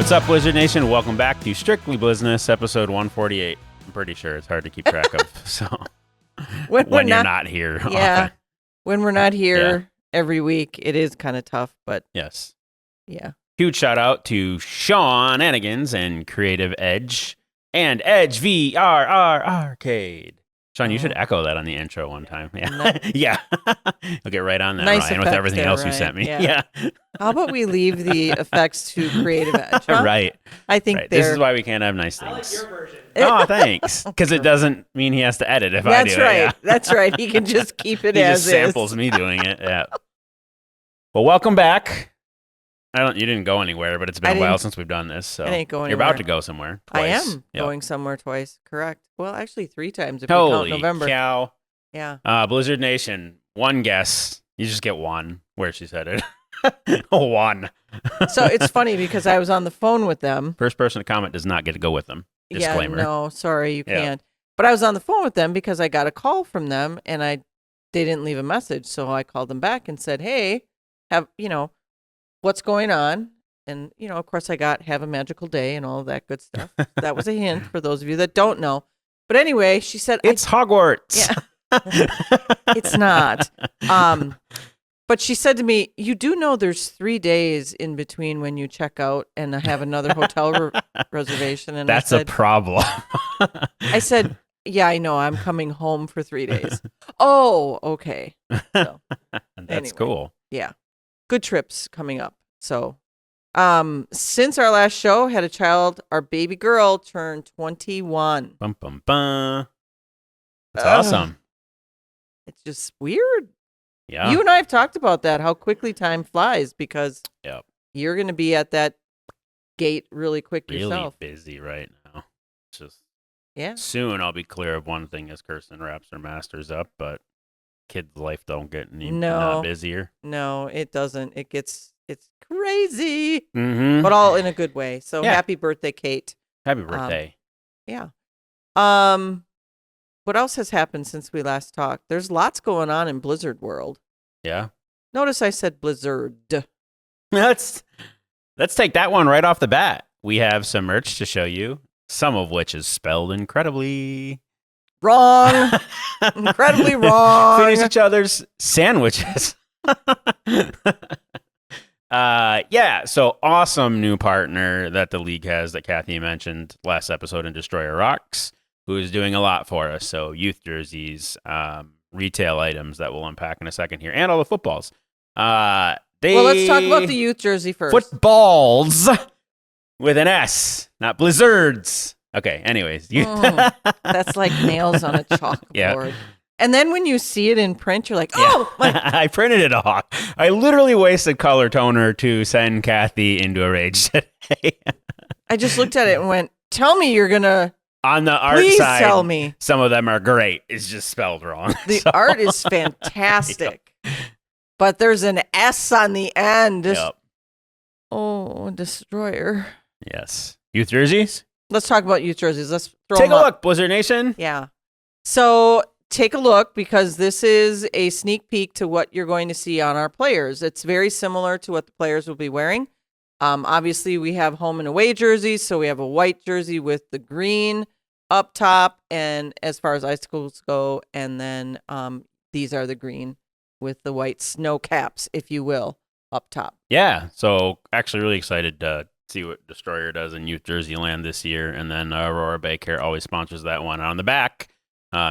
What's up, Blizzard Nation? Welcome back to Strictly Blizzness, episode 148. I'm pretty sure it's hard to keep track of, so when you're not here. Yeah, often. when we're not here every week, it is kind of tough, but yes. Yeah. Huge shout out to Sean Anigans and Creative Edge and Edge VRR Arcade. Sean, you should echo that on the intro one time. Yeah. Yeah. I'll get right on that, nice Ryan, with everything there, else Ryan. you sent me. Yeah. How about we leave the effects to Creative Edge? Huh? Right. I think right. This is why we can't have nice things. I like your version. Oh, thanks. Because it doesn't mean he has to edit if I do That's right. it. Yeah. That's right. He can just keep it he as just samples is. me doing it. Yeah. Well, welcome back. You didn't go anywhere, but it's been a while since we've done this. So I didn't go you're anywhere. about to go somewhere. Twice. I am Yep. going somewhere twice. Correct. Well, actually 3 times if we Holy count November. cow. Yeah. Blizzard Nation, one guess. You just get one. Where she's headed. One. So it's funny because I was on the phone with them. First person to comment does not get to go with them. Disclaimer. Yeah, no, sorry, you can't. But I was on the phone with them because I got a call from them and they didn't leave a message. So I called them back and said, hey, what's going on? And, of course I got have a magical day and all of that good stuff. That was a hint for those of you that don't know. But anyway, she said, It's Hogwarts. Yeah. It's not. But she said to me, you do know there's 3 days in between when you check out and have another hotel reservation. And that's I said, a problem. I said, yeah, I know. I'm coming home for 3 days. Oh, okay. So, That's anyway, cool. Yeah. Good trips coming up. So, since our last show, had a child, our baby girl turned 21. Bum, bum, bum. That's awesome. It's just weird. Yeah. You and I have talked about that, how quickly time flies because you're going to be at that gate really quick really yourself. Busy right now. Just soon I'll be clear of one thing as Kirsten wraps her masters up, but kids' life don't get any busier. No, it doesn't. It's crazy, Mm-hmm. but all in a good way. So happy birthday, Kate. Happy birthday. Yeah. What else has happened since we last talked? There's lots going on in Blizzard world. Yeah. Notice I said Blizzard. Let's take that one right off the bat. We have some merch to show you, some of which is spelled incredibly wrong. Incredibly wrong. Finish each other's sandwiches. So awesome new partner that the league has that Kathy mentioned last episode in Destroyer Rocks, who is doing a lot for us. So youth jerseys, retail items that we'll unpack in a second here, and all the footballs. Well, let's talk about the youth jersey first. Footballs with an S, not blizzards. Okay, anyways. That's like nails on a chalkboard. Yeah. And then when you see it in print, you're like, oh! I printed it off. I literally wasted color toner to send Kathy into a rage today. I just looked at it and went, tell me you're going to... On the art Please side, tell me. Some of them are great. It's just spelled wrong. The art is fantastic. But there's an S on the end. Oh, Destroyer. Yes. Youth jerseys? Let's talk about youth jerseys. Let's take a look, Blizzard Nation. Yeah. So take a look because this is a sneak peek to what you're going to see on our players. It's very similar to what the players will be wearing. Obviously, we have home and away jerseys. So we have a white jersey with the green up top, and as far as icicles go, and then these are the green with the white snow caps, if you will, up top. Yeah. So actually really excited to see what Destroyer does in Youth Jersey Land this year. And then Aurora Bay Care always sponsors that one. On the back,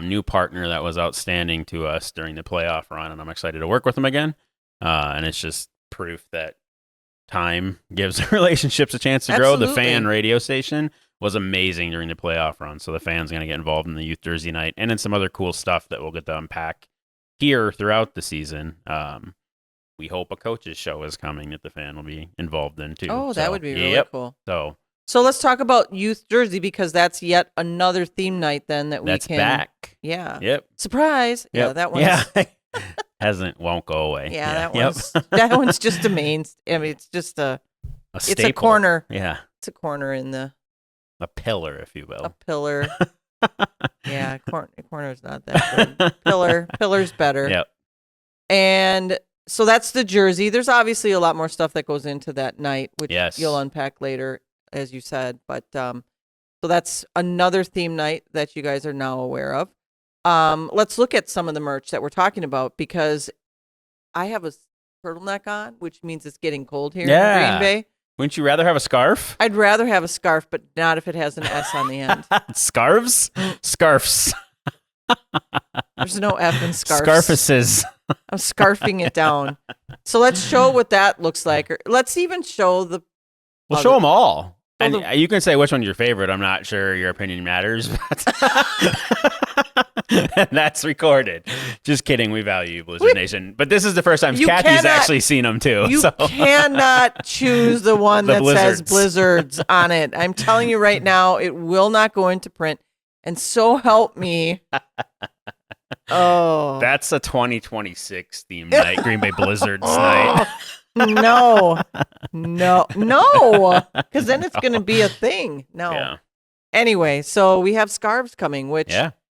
new partner that was outstanding to us during the playoff run, and I'm excited to work with them again. And it's just proof that time gives relationships a chance to grow. Absolutely. The fan radio station was amazing during the playoff run, so the fans are going to get involved in the Youth Jersey Night and in some other cool stuff that we'll get to unpack here throughout the season. We hope a coach's show is coming that the fan will be involved in too. Oh, that would be really cool. So let's talk about Youth Jersey because that's yet another theme night then that we that's can. back. Yeah. Yep. Surprise. Yep. Yeah, that one's. Won't go away. Yeah, that one's just a main. I mean, it's just it's staple. a corner. Yeah. It's a corner in the. A pillar, if you will. A pillar. Yeah, corner's not that good. Pillar's better. Yep. And so that's the jersey. There's obviously a lot more stuff that goes into that night, which you'll unpack later. as you said. But so that's another theme night that you guys are now aware of. Let's look at some of the merch that we're talking about, because I have a turtleneck on, which means it's getting cold here in Green Bay. Wouldn't you rather have a scarf? I'd rather have a scarf, but not if it has an S on the end. Scarves? Scarfs. There's no F in scarves. Scarfices. I'm scarfing it down. So let's show what that looks like. Or let's even show the... We'll show them all. And you can say which one's your favorite. I'm not sure your opinion matters. But that's recorded. Just kidding. We value you, Blizzard Nation. But this is the first time Kathy's actually seen them, too. You cannot choose the one that says Blizzards on it. I'm telling you right now, it will not go into print. And so help me. Oh. That's a 2026 theme night. Green Bay Blizzards night. No. Because then it's going to be a thing. No. Yeah. Anyway, so we have scarves coming, which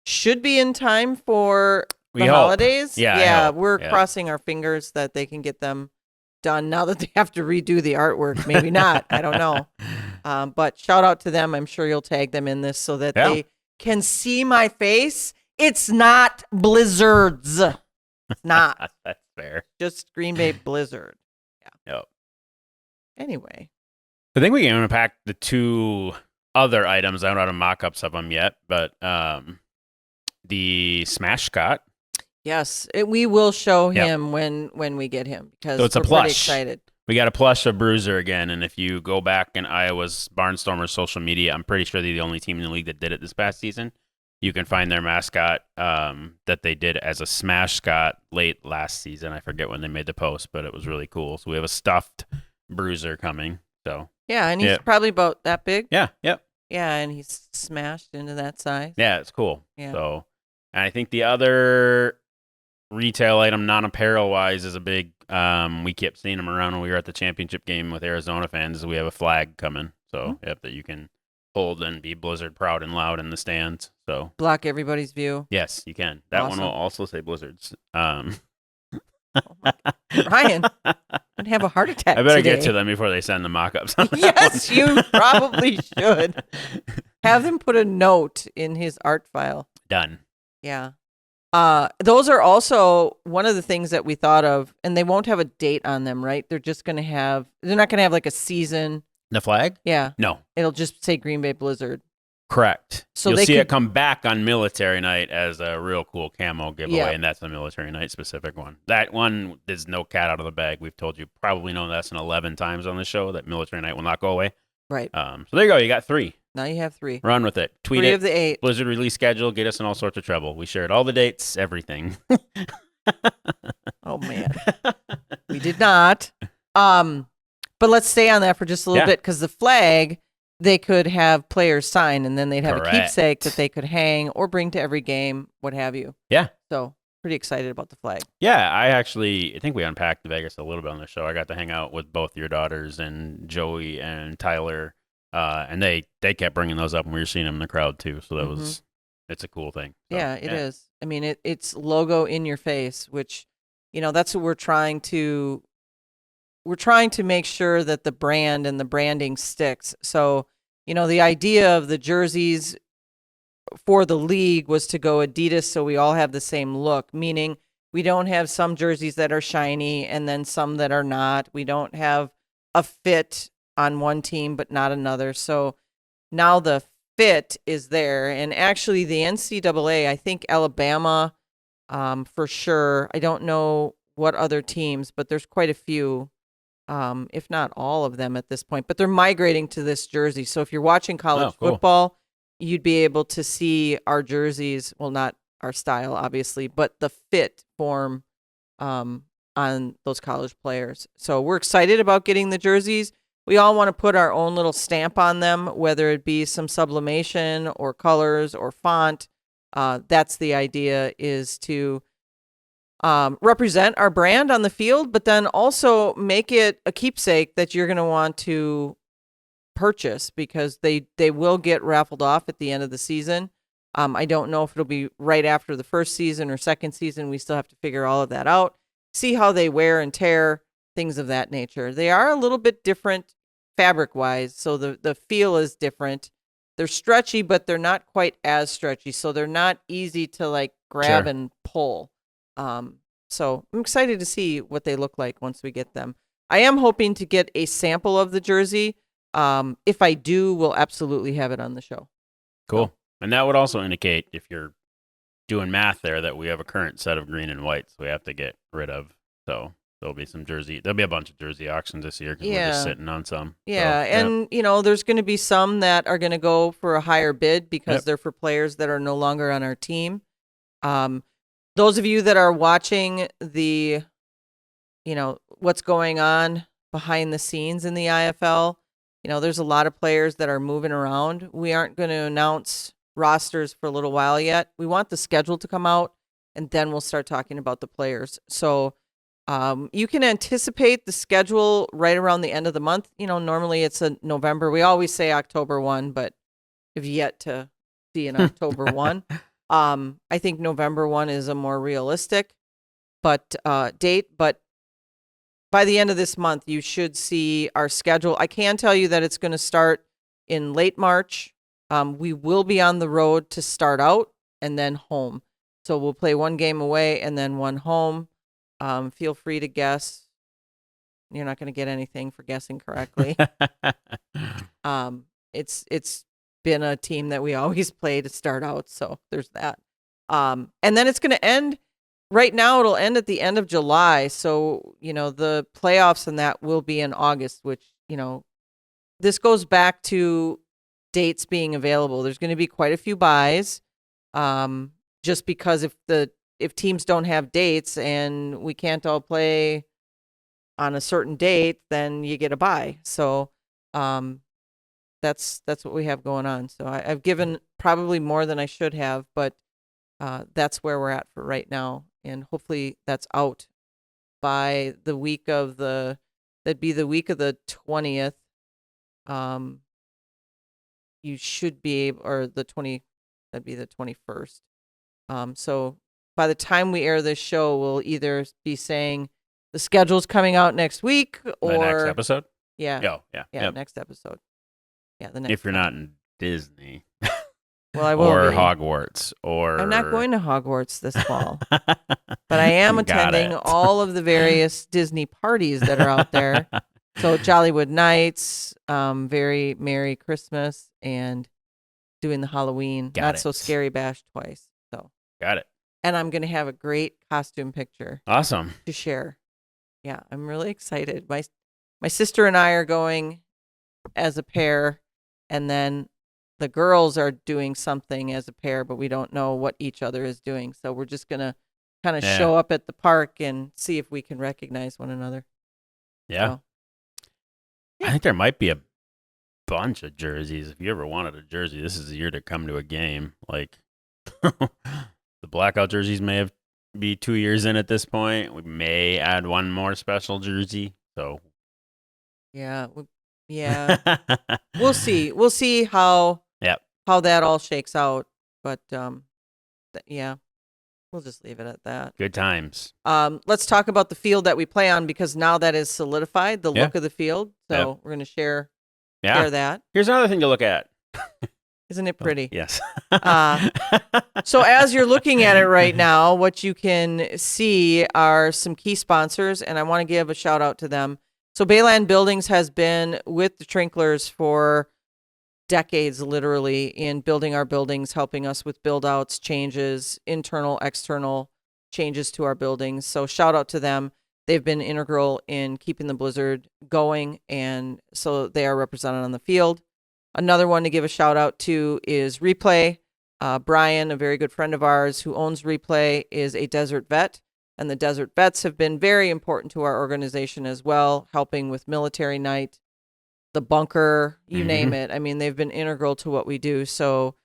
should be in time for the holidays. Yeah. We're crossing our fingers that they can get them done now that they have to redo the artwork. Maybe not. I don't know. But shout out to them. I'm sure you'll tag them in this so that they can see my face. It's not Blizzards. It's not. That's fair. Just Green Bay Blizzard. Yeah. Yep. Anyway. I think we can unpack the two other items. I don't have mock-ups of them yet, but the Smash Scott. Yes, we will show him when we get him, because it's we're a plush. pretty excited. We got a plush of Bruiser again, and if you go back in Iowa's Barnstormers social media, I'm pretty sure they're the only team in the league that did it this past season. You can find their mascot that they did as a Smash Scott late last season. I forget when they made the post, but it was really cool. So we have a stuffed Bruiser coming. So yeah, and he's probably about that big. Yeah, yep. Yeah, and he's smashed into that size. Yeah, it's cool. Yeah. So, and I think the other retail item, non-apparel wise, is a big. We kept seeing them around when we were at the championship game with Arizona fans. We have a flag coming, so that you can hold and be Blizzard proud and loud in the stands. So block everybody's view. Yes, you can. That Awesome. one will also say Blizzards. Oh Ryan, I'd have a heart attack. I better today. get to them before they send the mock-ups. Yes, you probably should. Have them put a note in his art file. Done. Yeah. Those are also one of the things that we thought of, and they won't have a date on them, right? They're not going to have like a season. The flag? Yeah. No. It'll just say Green Bay Blizzard. Correct. So you'll see it come back on military night as a real cool camo giveaway, and that's a military night specific one. That one is no cat out of the bag. We've told you probably no less than 11 times on the show that military night will not go away. Right. So there you go. You got 3. Now you have 3. Run with it. Tweet 3 it. of the 8. Blizzard release schedule. Get us in all sorts of trouble. We shared all the dates, everything. Oh man, we did not. But let's stay on that for just a little bit, because the flag, they could have players sign, and then they'd have a keepsake that they could hang or bring to every game, what have you. Yeah. So pretty excited about the flag. Yeah, I think we unpacked Vegas a little bit on the show. I got to hang out with both your daughters and Joey and Tyler, and they kept bringing those up when we were seeing them in the crowd too. So that it's a cool thing. So, yeah, it is. I mean, it's logo in your face, which, that's what we're trying to make sure that the brand and the branding sticks. So, the idea of the jerseys for the league was to go Adidas, so we all have the same look, meaning we don't have some jerseys that are shiny and then some that are not. We don't have a fit on one team but not another. So now the fit is there. And actually the NCAA, I think Alabama for sure. I don't know what other teams, but there's quite a few. If not all of them at this point, but they're migrating to this jersey. So if you're watching college football, you'd be able to see our jerseys. Well, not our style, obviously, but the fit form on those college players. So we're excited about getting the jerseys. We all want to put our own little stamp on them, whether it be some sublimation or colors or font. That's the idea, is to represent our brand on the field, but then also make it a keepsake that you're going to want to purchase, because they will get raffled off at the end of the season. I don't know if it'll be right after the first season or second season. We still have to figure all of that out, see how they wear and tear, things of that nature. They are a little bit different fabric wise. So the feel is different. They're stretchy, but they're not quite as stretchy. So they're not easy to like grab Sure. and pull. So I'm excited to see what they look like once we get them. I am hoping to get a sample of the jersey. If I do, we'll absolutely have it on the show. Cool. So. And that would also indicate, if you're doing math there, that we have a current set of green and whites we have to get rid of. So there'll be a bunch of jersey auctions this year because we're just sitting on some. Yeah, So, and there's going to be some that are going to go for a higher bid because they're for players that are no longer on our team. Those of you that are watching what's going on behind the scenes in the IFL, there's a lot of players that are moving around. We aren't going to announce rosters for a little while yet. We want the schedule to come out, and then we'll start talking about the players. So you can anticipate the schedule right around the end of the month. Normally it's a November. We always say October 1, but have yet to see an October 1. I think November 1 is a more realistic date, but by the end of this month, you should see our schedule. I can tell you that it's going to start in late March. We will be on the road to start out and then home. So we'll play one game away and then one home. Feel free to guess. You're not going to get anything for guessing correctly. It's been a team that we always play to start out, so there's that. And then it's going to end. Right now, it'll end at the end of July. So the playoffs and that will be in August. Which this goes back to dates being available. There's going to be quite a few buys, just because if teams don't have dates and we can't all play on a certain date, then you get a bye. So that's what we have going on. So I've given probably more than I should have, but that's where we're at for right now. And hopefully that's out by the week of that'd be the week of the 20th. You should be able, or that'd be the 21st. So by the time we air this show, we'll either be saying the schedule's coming out next week or the next episode. Yeah. Oh, yeah. Yep. Next episode. Yeah, the next. If you're not in Disney. Well, I will or be. Hogwarts, or I'm not going to Hogwarts this fall, but I am attending all of the various Disney parties that are out there. So Jollywood Nights, very Merry Christmas, and doing the Halloween Not So Scary Bash twice. So got it. And I'm going to have a great costume picture. Awesome. To share. Yeah, I'm really excited. My sister and I are going as a pair, and then the girls are doing something as a pair, but we don't know what each other is doing. So we're just going to kind of show up at the park and see if we can recognize one another. Yeah. So, I think there might be a bunch of jerseys. If you ever wanted a jersey, this is the year to come to a game. Like the blackout jerseys may be 2 years in at this point. We may add one more special jersey. So yeah. We'll see. We'll see how that all shakes out. But we'll just leave it at that. Good times. Let's talk about the field that we play on, because now that is solidified, the look of the field. So we're going to share that. Here's another thing to look at. Isn't it pretty? Yes. So as you're looking at it right now, what you can see are some key sponsors, and I want to give a shout out to them. So Bayland Buildings has been with the Trinklers for decades, literally, in building our buildings, helping us with build outs, changes, internal, external changes to our buildings. So shout out to them. They've been integral in keeping the Blizzard going, and so they are represented on the field. Another one to give a shout out to is Replay. Brian, a very good friend of ours who owns Replay, is a desert vet, and the desert vets have been very important to our organization as well, helping with military night, the bunker, you name it. I mean, they've been integral to what we do. So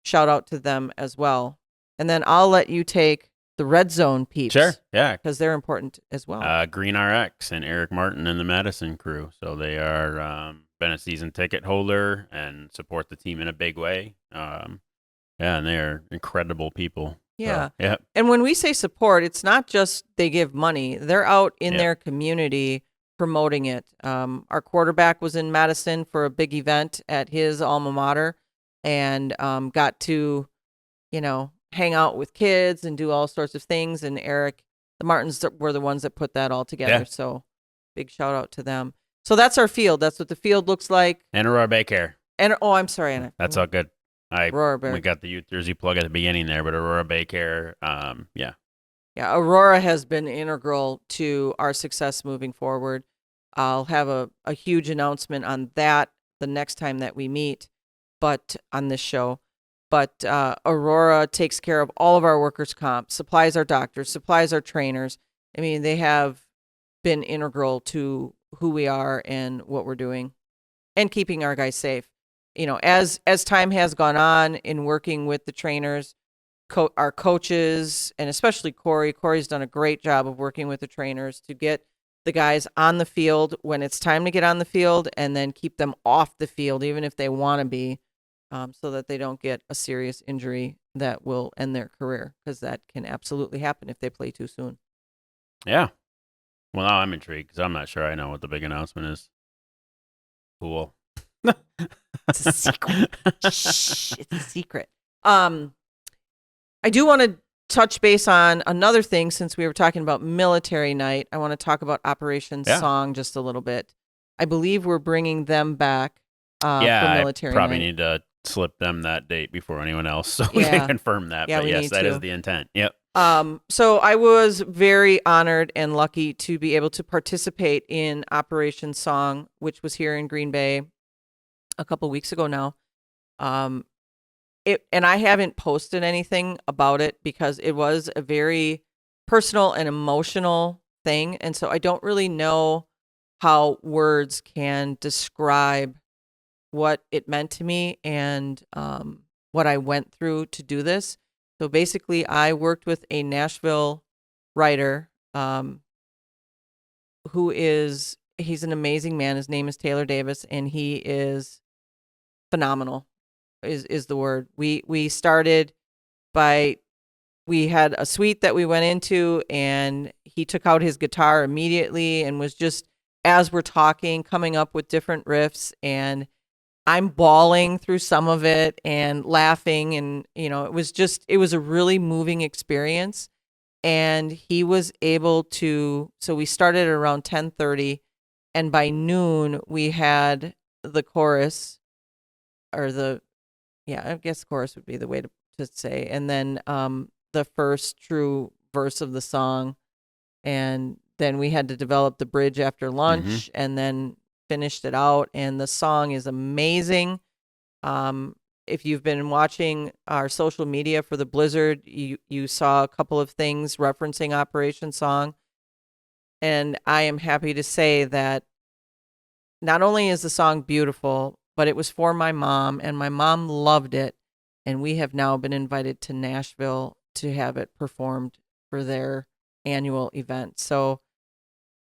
shout out to them as well. And then I'll let you take the Red Zone peeps. Sure, yeah. Because they're important as well. Green RX and Eric Martin and the Madison crew. So they are been a season ticket holder and support the team in a big way. And they are incredible people. Yeah. So, yeah. And when we say support, it's not just they give money. They're out in their community promoting it. Our quarterback was in Madison for a big event at his alma mater, and got to, hang out with kids and do all sorts of things. And Eric, the Martins were the ones that put that all together. Yeah. So big shout out to them. So that's our field. That's what the field looks like. And Aurora Bay Care. And I'm sorry, Anna. That's all good. Aurora Bear. We got the youth jersey plug at the beginning there, but Aurora Bay Care, yeah. Yeah, Aurora has been integral to our success moving forward. I'll have a huge announcement on that the next time that we meet, but on this show. But Aurora takes care of all of our workers' comp, supplies our doctors, supplies our trainers. I mean, they have been integral to who we are and what we're doing and keeping our guys safe. As time has gone on in working with the trainers, our coaches, and especially Corey. Corey's done a great job of working with the trainers to get the guys on the field when it's time to get on the field, and then keep them off the field, even if they want to be, so that they don't get a serious injury that will end their career, because that can absolutely happen if they play too soon. Yeah. Well, now I'm intrigued because I'm not sure I know what the big announcement is. Cool. It's a secret. Shh, it's a secret. I do want to touch base on another thing since we were talking about military night. I want to talk about Operation Song just a little bit. I believe we're bringing them back for military I probably night. need to slip them that date before anyone else so we can confirm that. Yeah, but yes, that is the intent. Yep. So I was very honored and lucky to be able to participate in Operation Song, which was here in Green Bay a couple weeks ago now. And I haven't posted anything about it because it was a very personal and emotional thing. And so I don't really know how words can describe what it meant to me and what I went through to do this. So basically, I worked with a Nashville writer he's an amazing man. His name is Taylor Davis, and he is phenomenal. Is the word. We started by, we had a suite that we went into, and he took out his guitar immediately and was just, as we're talking, coming up with different riffs, and I'm bawling through some of it and laughing, and it was a really moving experience. And he was able to, so we started at around 10:30, and by noon we had the chorus, or I guess chorus would be the way to say. And then the first true verse of the song. And then we had to develop the bridge after lunch, and then finished it out. And the song is amazing. If you've been watching our social media for the Blizzard, you saw a couple of things referencing Operation Song. And I am happy to say that not only is the song beautiful, but it was for my mom, and my mom loved it. And we have now been invited to Nashville to have it performed for their annual event. So,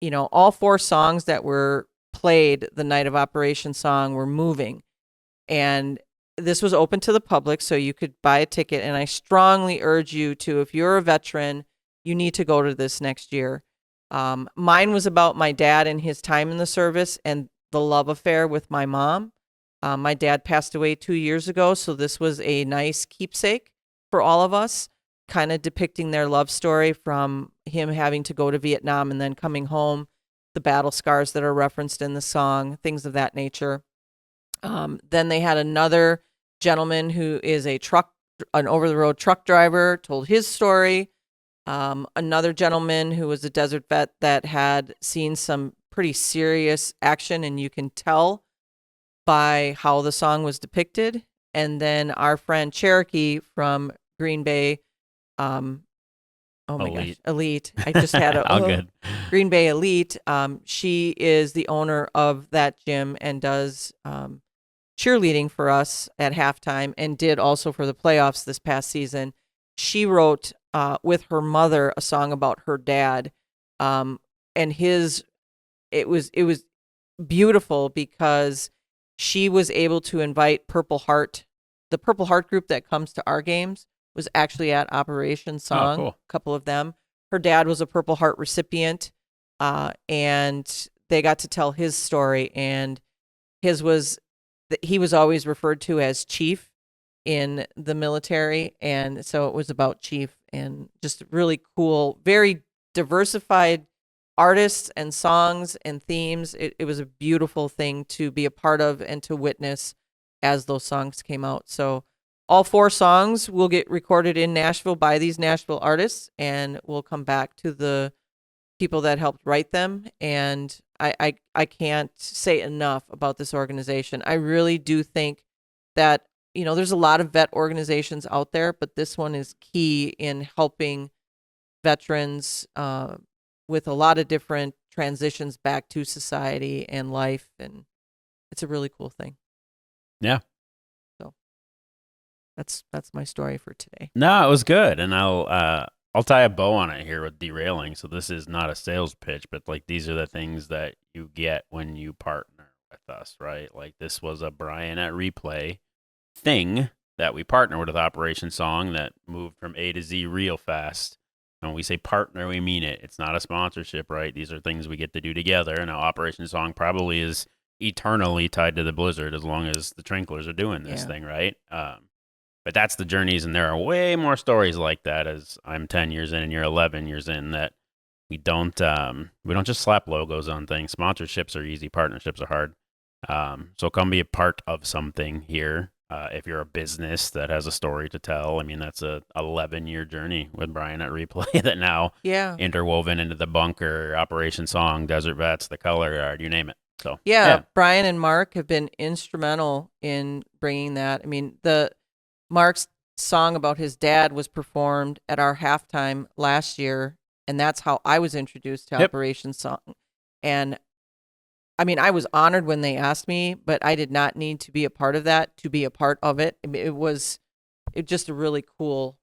all 4 songs that were played the night of Operation Song were moving. And this was open to the public, so you could buy a ticket. And I strongly urge you to, if you're a veteran, you need to go to this next year. Mine was about my dad and his time in the service and the love affair with my mom. My dad passed away 2 years ago, so this was a nice keepsake for all of us, kind of depicting their love story from him having to go to Vietnam and then coming home, the battle scars that are referenced in the song, things of that nature. Then they had another gentleman who is an over-the-road truck driver, told his story. Another gentleman who was a desert vet that had seen some pretty serious action, and you can tell by how the song was depicted. And then our friend Cherokee from Green Bay, Elite. I just had all good. Green Bay Elite. She is the owner of that gym and does cheerleading for us at halftime, and did also for the playoffs this past season. She wrote with her mother a song about her dad, and it was beautiful because she was able to invite Purple Heart. The Purple Heart group that comes to our games was actually at Operation Song. Oh, cool. A couple of them. Her dad was a Purple Heart recipient, and they got to tell his story, and his was he was always referred to as Chief in the military, and so it was about Chief, and just really cool, very diversified artists and songs and themes. It was a beautiful thing to be a part of and to witness as those songs came out. So all 4 songs will get recorded in Nashville by these Nashville artists, and will come back to the people that helped write them. And I can't say enough about this organization. I really do think that, there's a lot of vet organizations out there, but this one is key in helping veterans with a lot of different transitions back to society and life. And it's a really cool thing. Yeah. So that's my story for today. No, it was good. And I'll tie a bow on it here with derailing. So this is not a sales pitch, but like these are the things that you get when you partner with us, right? Like this was a Brian at Replay thing that we partner with Operation Song that moved from A to Z real fast. When we say partner, we mean it. It's not a sponsorship, right? These are things we get to do together. Now, Operation Song probably is eternally tied to the Blizzard as long as the Trinklers are doing this thing, right? But that's the journeys, and there are way more stories like that as I'm 10 years in and you're 11 years in that we don't just slap logos on things. Sponsorships are easy. Partnerships are hard. So come be a part of something here. If you're a business that has a story to tell, I mean, that's a 11-year journey with Brian at Replay that now interwoven into the bunker, Operation Song, Desert Vets, the Color Guard, you name it. So yeah, Brian and Mark have been instrumental in bringing that. I mean, Mark's song about his dad was performed at our halftime last year, and that's how I was introduced to Operation Song. And I mean, I was honored when they asked me, but I did not need to be a part of that to be a part of it. I mean, it was just a really cool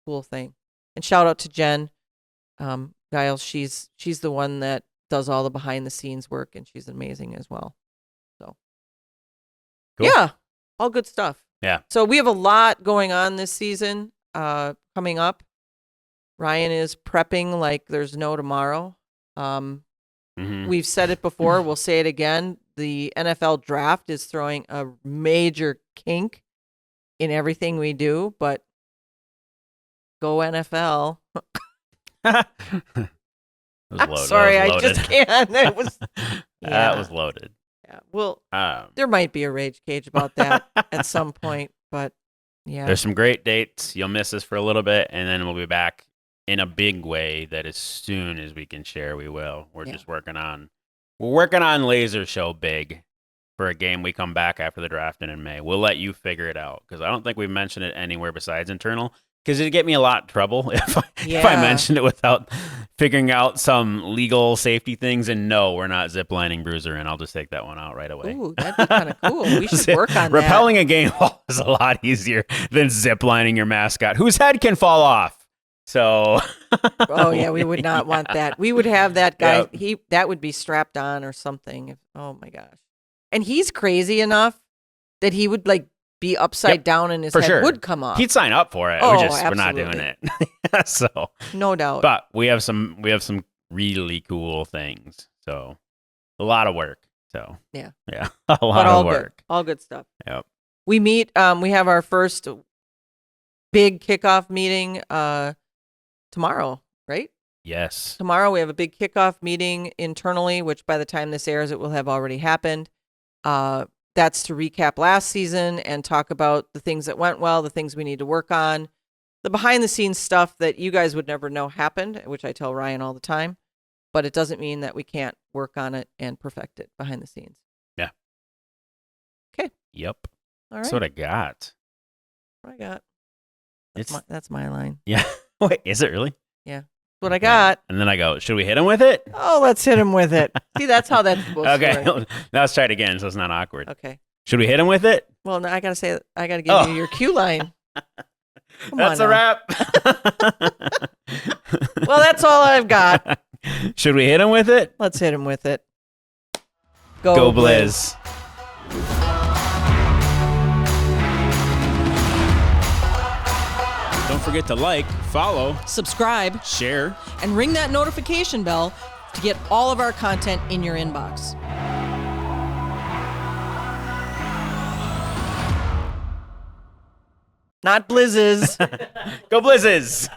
thing. And shout out to Jen Giles. She's the one that does all the behind the scenes work, and she's amazing as well. So cool. Yeah, all good stuff. Yeah. So we have a lot going on this season coming up. Ryan is prepping like there's no tomorrow. We've said it before. We'll say it again. The NFL draft is throwing a major kink in everything we do, but go NFL. Sorry, I just can't. It was that was loaded. Yeah. Well, there might be a rage cage about that at some point, but yeah. There's some great dates. You'll miss us for a little bit, and then we'll be back in a big way that as soon as we can share, we will. We're working on Laser Show big for a game we come back after the draft in May. We'll let you figure it out because I don't think we've mentioned it anywhere besides internal because it'd get me a lot of trouble if I mentioned it without figuring out some legal safety things. And no, we're not ziplining Bruiser, and I'll just take that one out right away. Ooh, that'd be kind of cool. We should work on that. Rappelling a game wall is a lot easier than ziplining your mascot, whose head can fall off. So, oh yeah, we would not want that. We would have that guy. That would be strapped on or something. Oh my gosh! And he's crazy enough that he would like be upside down and his head would come off. He'd sign up for it. Oh, we're not doing it. So no doubt. But we have some really cool things. So a lot of work. So yeah, a lot of work. Good. All good stuff. Yep. We meet. We have our first big kickoff meeting. Tomorrow, right? Yes. Tomorrow we have a big kickoff meeting internally, which by the time this airs, it will have already happened. That's to recap last season and talk about the things that went well, the things we need to work on, the behind the scenes stuff that you guys would never know happened, which I tell Ryan all the time, but it doesn't mean that we can't work on it and perfect it behind the scenes. Yeah. Okay. Yep. All right. That's what I got. What I got. That's my line. Yeah. Wait, is it really? Yeah. That's what I got. And then I go, should we hit him with it? Oh, let's hit him with it. See, that's how that's supposed to work. Okay. Now let's try it again so it's not awkward. Okay. Should we hit him with it? Well, no, I got to give you your cue line. That's a wrap. Well, that's all I've got. Should we hit him with it? Let's hit him with it. Go Blizz. Don't forget to like, follow, subscribe, share, and ring that notification bell to get all of our content in your inbox. Not Blizzes. Go Blizzes!